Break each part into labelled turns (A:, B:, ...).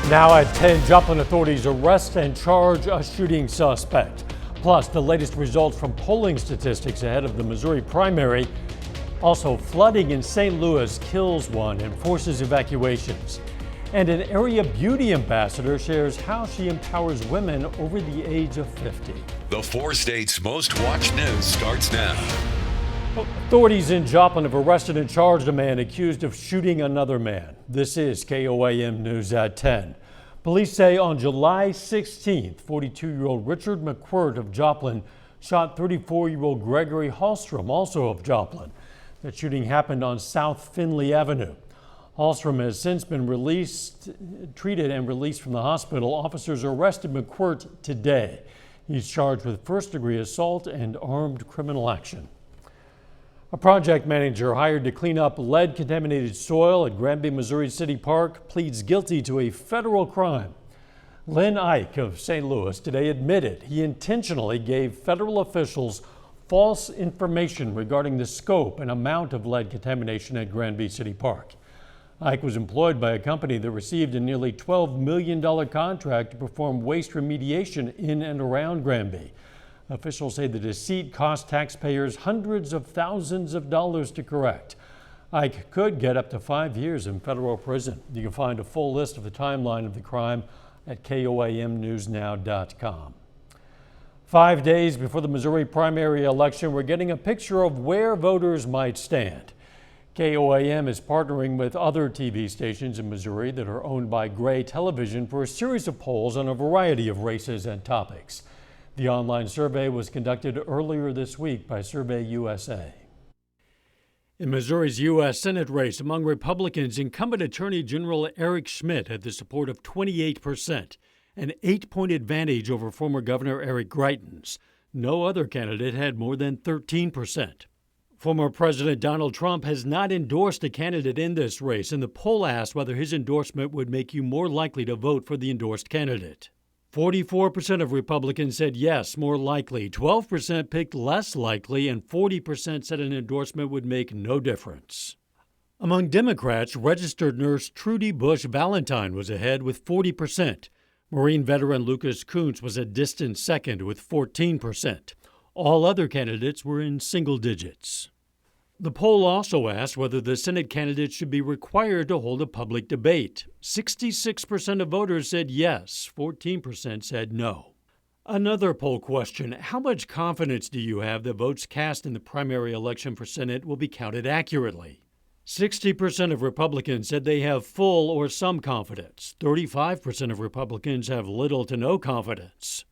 A: Now at 10, Joplin authorities arrest and charge a shooting suspect. Plus, the latest results from polling statistics ahead of the Missouri primary. Also, flooding in St. Louis kills one and forces evacuations. And an area beauty ambassador shares how she empowers women over the age of 50.
B: The 4 states' most watched news starts now.
A: Authorities in Joplin have arrested and charged a man accused of shooting another man. This is KOAM News at 10. Police say on July 16th, 42-year-old Richard McQuirt of Joplin shot 34-year-old Gregory Hallstrom, also of Joplin. That shooting happened on South Finley Avenue. Hallstrom has since been treated and released from the hospital. Officers arrested McQuirt today. He's charged with first-degree assault and armed criminal action. A project manager hired to clean up lead-contaminated soil at Granby, Missouri City Park pleads guilty to a federal crime. Lynn Ike of St. Louis today admitted he intentionally gave federal officials false information regarding the scope and amount of lead contamination at Granby City Park. Ike was employed by a company that received a nearly $12 million contract to perform waste remediation in and around Granby. Officials say the deceit cost taxpayers hundreds of thousands of dollars to correct. Ike could get up to 5 years in federal prison. You can find a full list of the timeline of the crime at KOAMnewsnow.com. 5 days before the Missouri primary election, we're getting a picture of where voters might stand. KOAM is partnering with other TV stations in Missouri that are owned by Gray Television for a series of polls on a variety of races and topics. The online survey was conducted earlier this week by Survey USA. In Missouri's U.S. Senate race, among Republicans, incumbent Attorney General Eric Schmitt had the support of 28%, an 8-point advantage over former Governor Eric Greitens. No other candidate had more than 13%. Former President Donald Trump has not endorsed a candidate in this race, and the poll asked whether his endorsement would make you more likely to vote for the endorsed candidate. 44% of Republicans said yes, more likely. 12% picked less likely, and 40% said an endorsement would make no difference. Among Democrats, registered nurse Trudy Bush Valentine was ahead with 40%. Marine veteran Lucas Kuntz was a distant second with 14%. All other candidates were in single digits. The poll also asked whether the Senate candidates should be required to hold a public debate. 66% of voters said yes, 14% said no. Another poll question: how much confidence do you have that votes cast in the primary election for Senate will be counted accurately? 60% of Republicans said they have full or some confidence. 35% of Republicans have little to no confidence.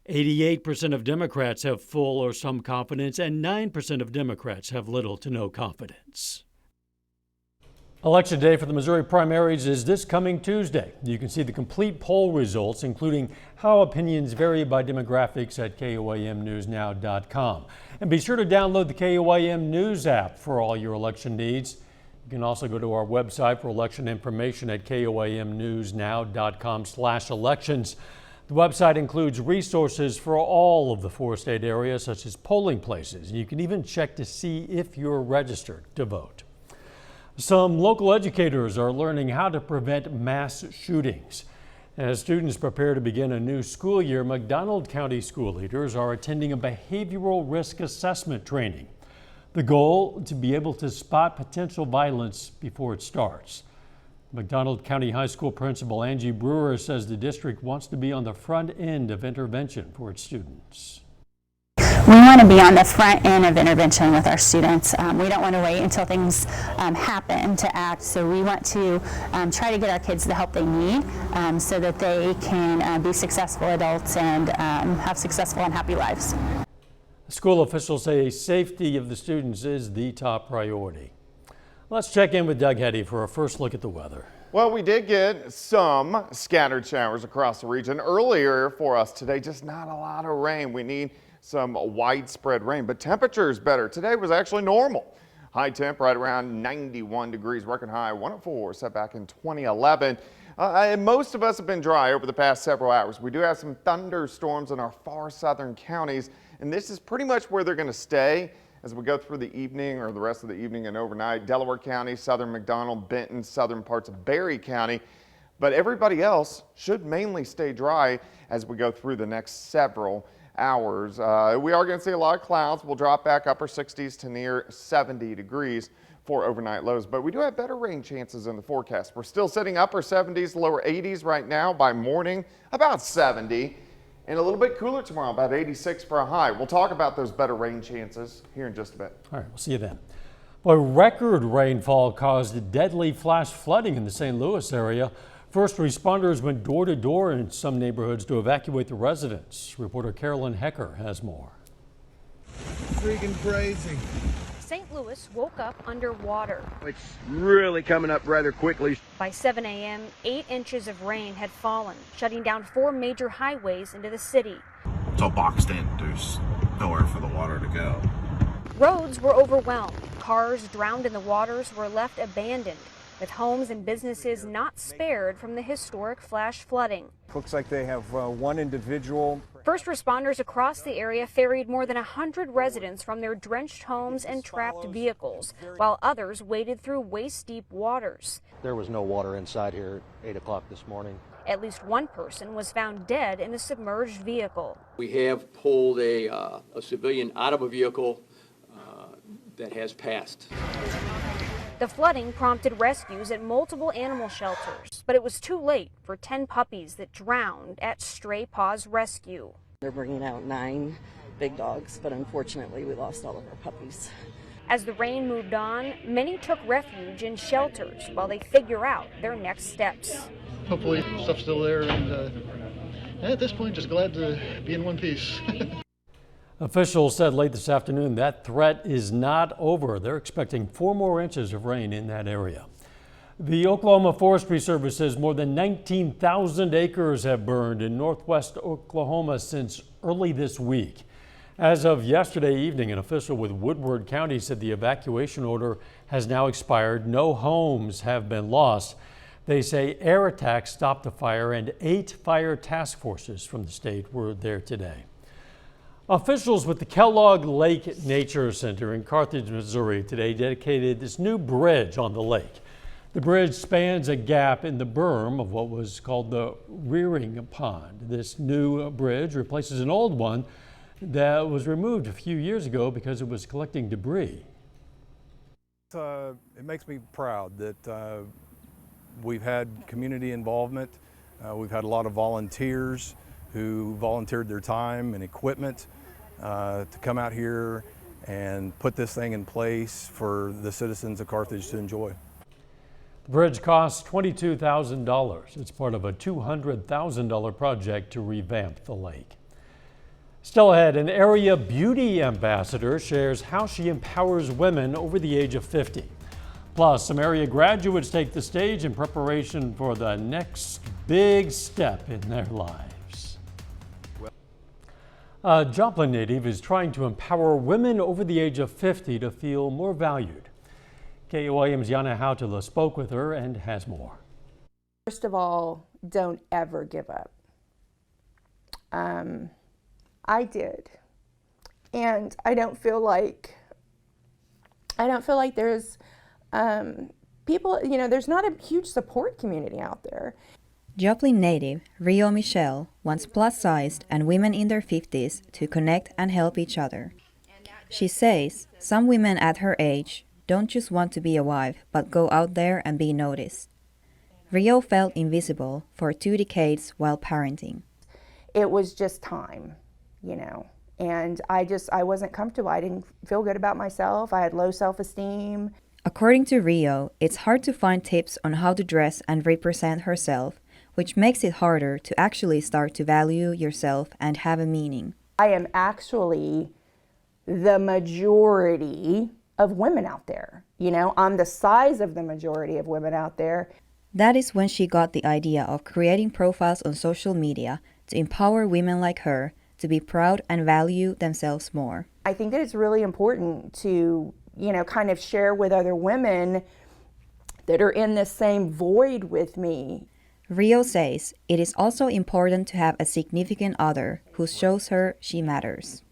A: 88% of Democrats have full or some confidence, and 9% of Democrats have little to no confidence. Election day for the Missouri primaries is this coming Tuesday. You can see the complete poll results, including how opinions vary by demographics, at KOAMnewsnow.com. And be sure to download the KOAM News app for all your election needs. You can also go to our website for election information at KOAMnewsnow.com/elections. The website includes resources for all of the 4-state areas, such as polling places. You can even check to see if you're registered to vote. Some local educators are learning how to prevent mass shootings. As students prepare to begin a new school year, McDonald County school leaders are attending a behavioral risk assessment training. The goal, to be able to spot potential violence before it starts. McDonald County High School Principal Angie Brewer says the district wants to be on the front end of intervention for its students.
C: We want to be on the front end of intervention with our students. We don't want to wait until things happen to act, so we want to try to get our kids the help they need so that they can be successful adults and have successful and happy lives.
A: School officials say safety of the students is the top priority. Let's check in with Doug Heddy for a first look at the weather.
D: Well, we did get some scattered showers across the region earlier for us today, just not a lot of rain. We need some widespread rain, but temperature is better. Today was actually normal. High temp right around 91 degrees, record high 104 set back in 2011. And most of us have been dry over the past several hours. We do have some thunderstorms in our far southern counties, and this is pretty much where they're going to stay as we go through the evening or the rest of the evening and overnight. Delaware County, southern McDonald, Benton, southern parts of Berry County. but everybody else should mainly stay dry as we go through the next several hours. We are going to see a lot of clouds. We'll drop back upper 60s to near 70 degrees for overnight lows, but we do have better rain chances in the forecast. We're still sitting upper 70s, lower 80s right now. By morning, about 70, and a little bit cooler tomorrow, about 86 for a high. We'll talk about those better rain chances here in just a bit.
A: All right, we'll see you then. Well, record rainfall caused deadly flash flooding in the St. Louis area. First responders went door to door in some neighborhoods to evacuate the residents. Reporter Carolyn Hecker has more.
E: Freaking crazy.
F: St. Louis woke up underwater.
E: It's really coming up rather quickly.
F: By 7 a.m., 8 inches of rain had fallen, shutting down 4 major highways into the city.
G: It's all boxed in. There's nowhere for the water to go.
F: Roads were overwhelmed. Cars drowned in the waters were left abandoned, with homes and businesses not spared from the historic flash flooding.
H: Looks like they have one individual.
F: First responders across the area ferried more than 100 residents from their drenched homes and trapped vehicles, while others waded through waist-deep waters.
I: There was no water inside here at 8 o'clock this morning.
F: At least one person was found dead in a submerged vehicle.
J: We have pulled a civilian out of a vehicle that has passed.
F: The flooding prompted rescues at multiple animal shelters, but it was too late for 10 puppies that drowned at Stray Paws Rescue.
K: They're bringing out 9 big dogs, but unfortunately we lost all of our puppies.
F: As the rain moved on, many took refuge in shelters while they figure out their next steps.
L: Hopefully stuff's still there, and at this point just glad to be in one piece.
A: Officials said late this afternoon that threat is not over. They're expecting 4 more inches of rain in that area. The Oklahoma Forestry Service says more than 19,000 acres have burned in northwest Oklahoma since early this week. As of yesterday evening, an official with Woodward County said the evacuation order has now expired. No homes have been lost. They say air attacks stopped the fire, and 8 fire task forces from the state were there today. Officials with the Kellogg Lake Nature Center in Carthage, Missouri today dedicated this new bridge on the lake. The bridge spans a gap in the berm of what was called the rearing pond. This new bridge replaces an old one that was removed a few years ago because it was collecting debris.
H: It makes me proud that we've had community involvement. We've had a lot of volunteers who volunteered their time and equipment to come out here and put this thing in place for the citizens of Carthage to enjoy.
A: The bridge costs $22,000. It's part of a $200,000 project to revamp the lake. Still ahead, an area beauty ambassador shares how she empowers women over the age of 50. Plus, some area graduates take the stage in preparation for the next big step in their lives. A Joplin native is trying to empower women over the age of 50 to feel more valued. KOAM's Yana Hautala spoke with her and has more.
M: First of all, don't ever give up. I did, and I don't feel like there's people, there's not a huge support community out there.
N: Joplin native Rio Michelle wants plus-sized and women in their 50s to connect and help each other. She says some women at her age don't just want to be a wife, but go out there and be noticed. Rio felt invisible for 2 decades while parenting.
M: It was just time, and I wasn't comfortable. I didn't feel good about myself. I had low self-esteem.
N: According to Rio, it's hard to find tips on how to dress and represent herself, which makes it harder to actually start to value yourself and have a meaning.
M: I am actually the majority of women out there. I'm the size of the majority of women out there.
N: That is when she got the idea of creating profiles on social media to empower women like her to be proud and value themselves more.
M: I think that it's really important to, kind of share with other women that are in the same void with me.
N: Rio says it is also important to have a significant other who shows her she matters.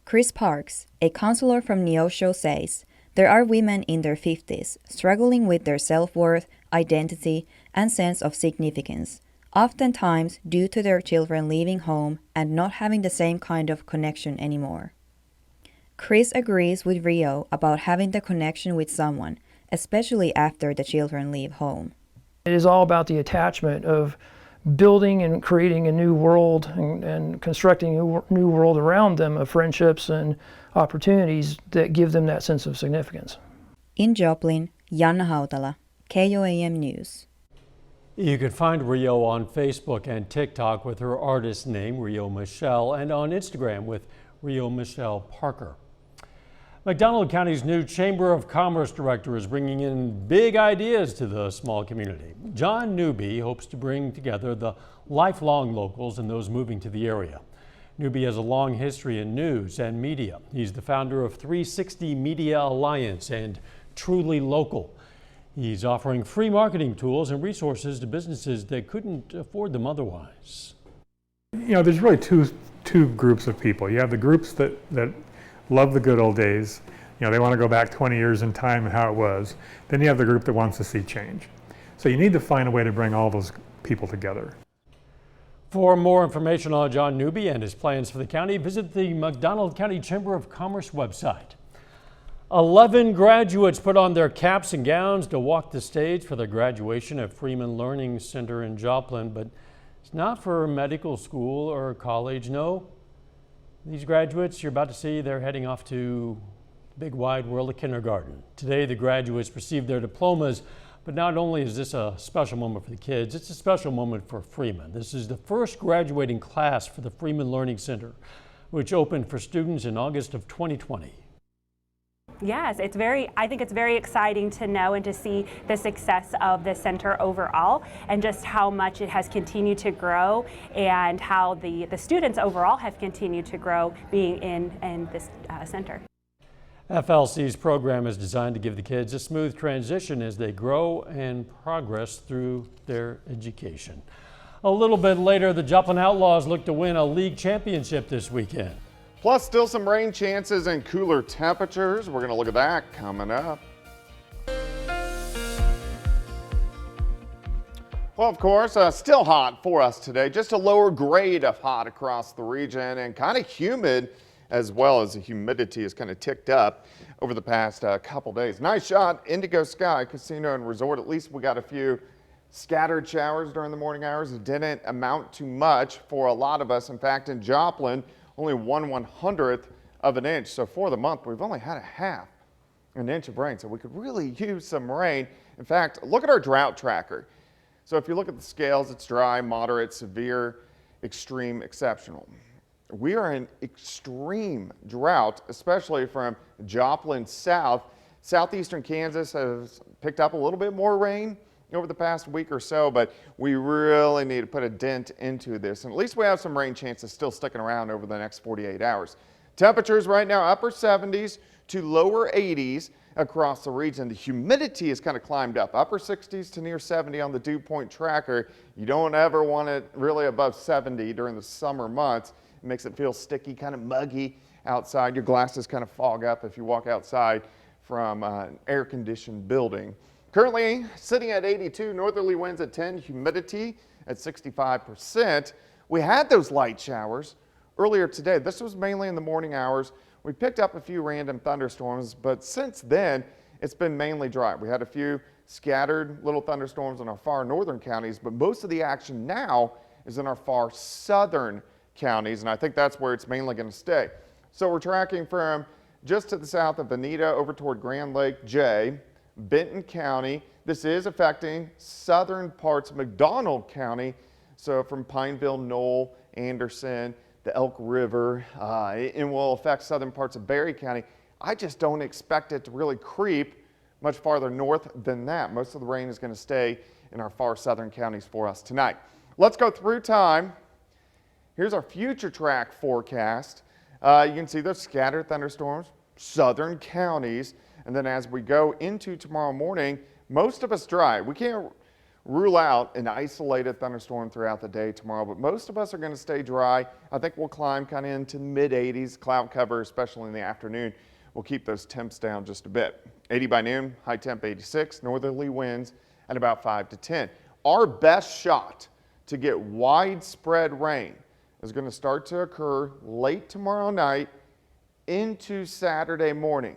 N: Chris Parks, a counselor from Neosho, says there are women in their 50s struggling with their self-worth, identity, and sense of significance, oftentimes due to their children leaving home and not having the same kind of connection anymore. Chris agrees with Rio about having the connection with someone, especially after the children leave home.
O: It is all about the attachment of building and creating a new world and constructing a new world around them of friendships and opportunities that give them that sense of significance.
N: In Joplin, Janna Hautala, KOAM News.
A: You can find Rio on Facebook and TikTok with her artist name, Rio Michelle, and on Instagram with Rio Michelle Parker. McDonald County's new Chamber of Commerce director is bringing in big ideas to the small community. John Newby hopes to bring together the lifelong locals and those moving to the area. Newby has a long history in news and media. He's the founder of 360 Media Alliance and Truly Local. He's offering free marketing tools and resources to businesses that couldn't afford them otherwise.
P: You know, there's really two groups of people. You have the groups that love the good old days. You know, they want to go back 20 years in time and how it was. Then you have the group that wants to see change. So you need to find a way to bring all those people together.
A: For more information on John Newby and his plans for the county, visit the McDonald County Chamber of Commerce website. 11 graduates put on their caps and gowns to walk the stage for their graduation at Freeman Learning Center in Joplin, but it's not for medical school or college, no. These graduates you're about to see, they're heading off to the big wide world of kindergarten. Today, the graduates received their diplomas, but not only is this a special moment for the kids, it's a special moment for Freeman. This is the first graduating class for the Freeman Learning Center, which opened for students in August of 2020.
Q: Yes, I think it's very exciting to know and to see the success of the center overall and just how much it has continued to grow and how the students overall have continued to grow being in this center.
A: FLC's program is designed to give the kids a smooth transition as they grow and progress through their education. A little bit later, the Joplin Outlaws look to win a league championship this weekend.
D: Plus, still some rain chances and cooler temperatures. We're going to look at that coming up. Well, of course, still hot for us today. Just a lower grade of hot across the region and kind of humid as well, as the humidity has kind of ticked up over the past couple days. Nice shot, Indigo Sky Casino and Resort. At least we got a few scattered showers during the morning hours. It didn't amount to much for a lot of us. In fact, in Joplin, only 1/100th of an inch. So for the month, we've only had a half an inch of rain. So we could really use some rain. In fact, look at our drought tracker. So if you look at the scales, it's dry, moderate, severe, extreme, exceptional. We are in extreme drought, especially from Joplin south. Southeastern Kansas has picked up a little bit more rain over the past week or so, but we really need to put a dent into this. And at least we have some rain chances still sticking around over the next 48 hours. Temperatures right now upper 70s to lower 80s across the region. The humidity has kind of climbed up, upper 60s to near 70 on the dew point tracker. You don't ever want it really above 70 during the summer months. It makes it feel sticky, kind of muggy outside. Your glasses kind of fog up if you walk outside from an air-conditioned building. Currently sitting at 82, northerly winds at 10, humidity at 65%. We had those light showers earlier today. This was mainly in the morning hours. We picked up a few random thunderstorms, but since then, it's been mainly dry. We had a few scattered little thunderstorms in our far northern counties, but most of the action now is in our far southern counties, and I think that's where it's mainly going to stay. So we're tracking from just to the south of Bonita over toward Grand Lake J, Benton County. This is affecting southern parts of McDonald County. So from Pineville, Knoll, Anderson, the Elk River, it will affect southern parts of Berry County. I just don't expect it to really creep much farther north than that. Most of the rain is going to stay in our far southern counties for us tonight. Let's go through time. Here's our future track forecast. You can see those scattered thunderstorms, southern counties. And then as we go into tomorrow morning, most of us dry. We can't rule out an isolated thunderstorm throughout the day tomorrow, but most of us are going to stay dry. I think we'll climb kind of into mid 80s. Cloud cover, especially in the afternoon, will keep those temps down just a bit. 80 by noon, high temp 86, northerly winds at about 5 to 10. Our best shot to get widespread rain is going to start to occur late tomorrow night into Saturday morning.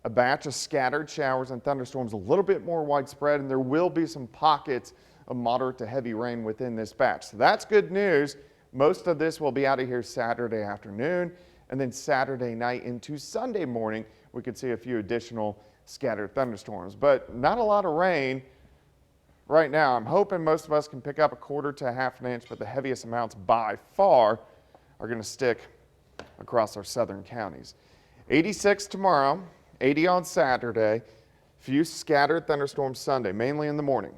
D: A batch of scattered showers and thunderstorms, a little bit more widespread, and there will be some pockets of moderate to heavy rain within this batch. So that's good news. Most of this will be out of here Saturday afternoon, and then Saturday night into Sunday morning, we could see a few additional scattered thunderstorms, but not a lot of rain right now. I'm hoping most of us can pick up a quarter to a half an inch, but the heaviest amounts by far are going to stick across our southern counties. 86 tomorrow, 80 on Saturday, few scattered thunderstorms Sunday, mainly in the morning.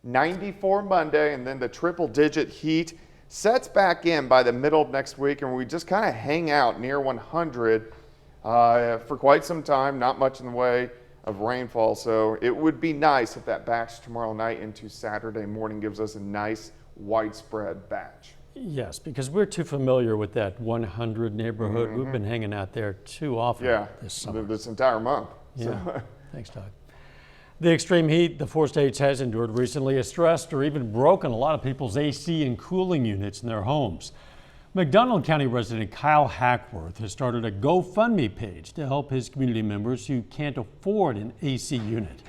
D: 94 Monday, and then the triple-digit heat sets back in by the middle of next week, and we just kind of hang out near 100 for quite some time. Not much in the way of rainfall, so it would be nice if that batch tomorrow night into Saturday morning gives us a nice widespread batch.
A: Yes, because we're too familiar with that 100 neighborhood. We've been hanging out there too often this summer.
D: This entire month.
A: Yeah.
D: So.
A: Thanks, Doug. The extreme heat the 4 states has endured recently has stressed or even broken a lot of people's AC and cooling units in their homes. McDonald County resident Kyle Hackworth has started a GoFundMe page to help his community members who can't afford an AC unit.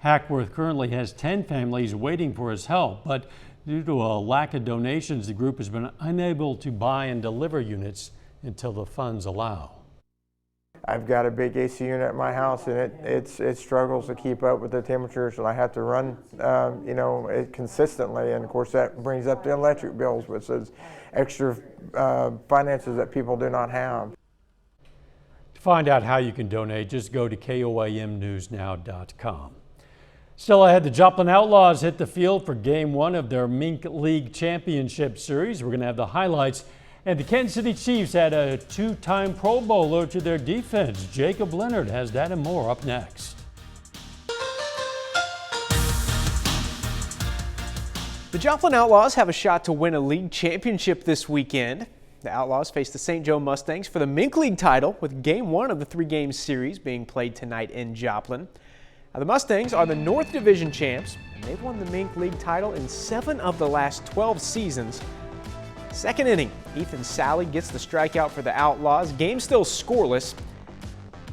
A: Hackworth currently has 10 families waiting for his help, but due to a lack of donations, the group has been unable to buy and deliver units until the funds allow.
R: I've got a big AC unit at my house, and it struggles to keep up with the temperatures, and I have to run, it consistently. And of course, that brings up the electric bills, which is extra finances that people do not have.
A: To find out how you can donate, just go to KOAMnewsnow.com. Still ahead, the Joplin Outlaws hit the field for Game 1 of their Mink League Championship Series. We're going to have the highlights. And the Kansas City Chiefs had a 2-time Pro Bowler to their defense. Jacob Leonard has that and more up next.
S: The Joplin Outlaws have a shot to win a league championship this weekend. The Outlaws face the St. Joe Mustangs for the Mink League title, with Game 1 of the 3-game series being played tonight in Joplin. Now, the Mustangs are the North Division champs, and they've won the Mink League title in 7 of the last 12 seasons. Second inning, Ethan Sally gets the strikeout for the Outlaws. Game still scoreless.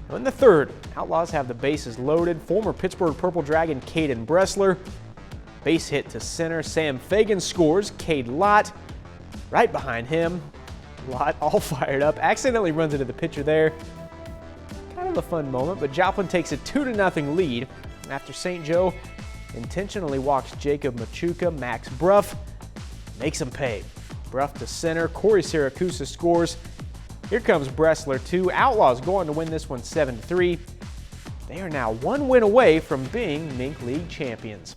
S: In the third, Outlaws have the bases loaded. Former Pittsburgh Purple Dragon Caden Bressler. Base hit to center. Sam Fagan scores. Cade Lott right behind him. Lott all fired up. Accidentally runs into the pitcher there. Kind of a fun moment, but Joplin takes a 2-0 lead after St. Joe intentionally walks Jacob Machuca. Max Bruff makes him pay. Bruff to center. Corey Siracusa scores. Here comes Bressler too. Outlaws go on to win this one 7-3. They are now 1 win away from being Mink League champions.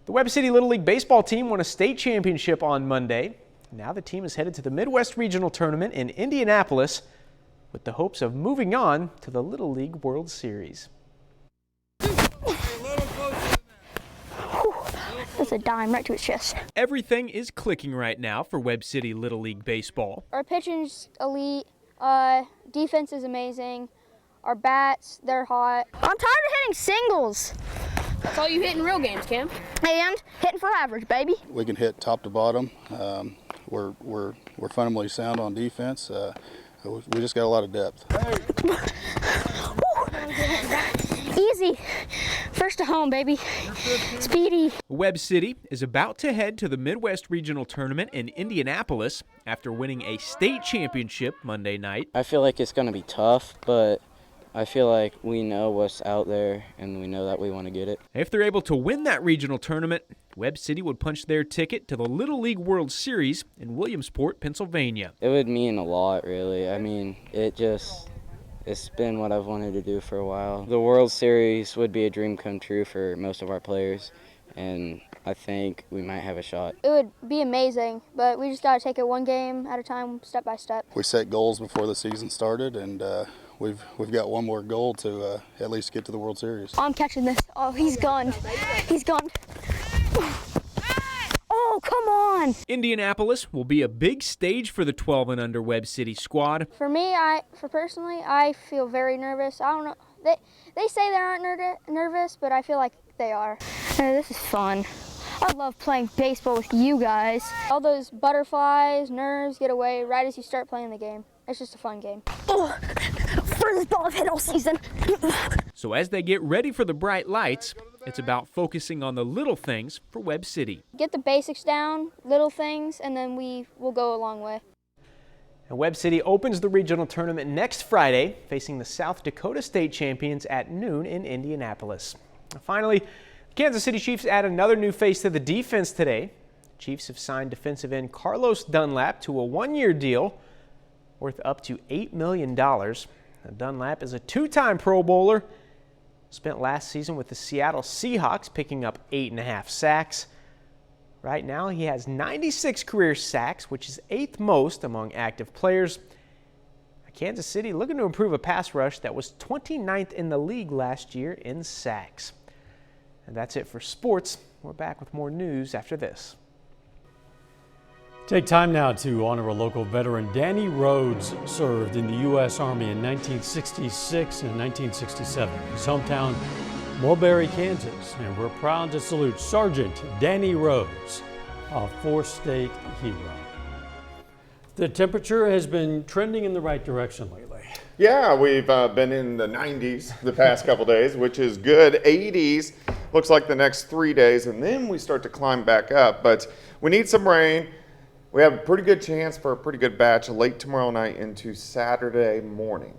S: The Webb City Little League baseball team won a state championship on Monday. Now the team is headed to the Midwest Regional Tournament in Indianapolis with the hopes of moving on to the Little League World Series.
T: That's a dime right to his chest.
S: Everything is clicking right now for Webb City Little League Baseball.
T: Our pitching's elite, defense is amazing, our bats, they're hot. I'm tired of hitting singles.
U: That's all you hit in real games, Cam.
T: And hitting for average, baby.
V: We can hit top to bottom. We're fundamentally sound on defense. We just got a lot of depth.
T: Easy. First to home, baby. Speedy.
S: Webb City is about to head to the Midwest Regional Tournament in Indianapolis after winning a state championship Monday night.
W: I feel like it's going to be tough, but I feel like we know what's out there and we know that we want to get it.
S: If they're able to win that regional tournament, Webb City would punch their ticket to the Little League World Series in Williamsport, Pennsylvania.
W: It would mean a lot, really. I mean, it's been what I've wanted to do for a while. The World Series would be a dream come true for most of our players, and I think we might have a shot.
T: It would be amazing, but we just got to take it one game at a time, step by step.
V: We set goals before the season started, and we've got one more goal to at least get to the World Series.
T: I'm catching this. Oh, he's gone. He's gone. Oh, come on.
S: Indianapolis will be a big stage for the 12 and under Webb City squad.
T: For me, personally, I feel very nervous. I don't know. They say they aren't nervous, but I feel like they are. This is fun. I love playing baseball with you guys. All those butterflies, nerves get away right as you start playing the game. It's just a fun game. Oh, furthest ball I've hit all season.
S: So as they get ready for the bright lights, it's about focusing on the little things for Webb City.
T: Get the basics down, little things, and then we will go a long way.
S: And Webb City opens the regional tournament next Friday, facing the South Dakota State champions at noon in Indianapolis. And finally, the Kansas City Chiefs add another new face to the defense today. The Chiefs have signed defensive end Carlos Dunlap to a one-year deal worth up to $8 million. Now, Dunlap is a two-time Pro Bowler, spent last season with the Seattle Seahawks, picking up 8.5 sacks. Right now, he has 96 career sacks, which is 8th most among active players. Kansas City looking to improve a pass rush that was 29th in the league last year in sacks. And that's it for sports. We're back with more news after this.
A: Take time now to honor a local veteran. Danny Rhodes served in the U.S. Army in 1966 and 1967. His hometown, Mulberry, Kansas, and we're proud to salute Sergeant Danny Rhodes, a four-state hero. The temperature has been trending in the right direction lately.
D: Yeah, we've been in the 90s the past couple days, which is good. 80s looks like the next 3 days, and then we start to climb back up. But we need some rain. We have a pretty good chance for a pretty good batch late tomorrow night into Saturday morning.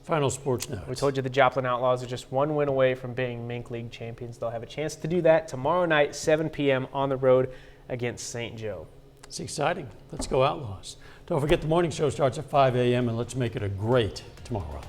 A: Final sports notes.
S: We told you the Joplin Outlaws are just one win away from being Mink League champions. They'll have a chance to do that tomorrow night, 7 p.m. on the road against St. Joe.
A: It's exciting. Let's go Outlaws. Don't forget the morning show starts at 5 a.m. and let's make it a great tomorrow.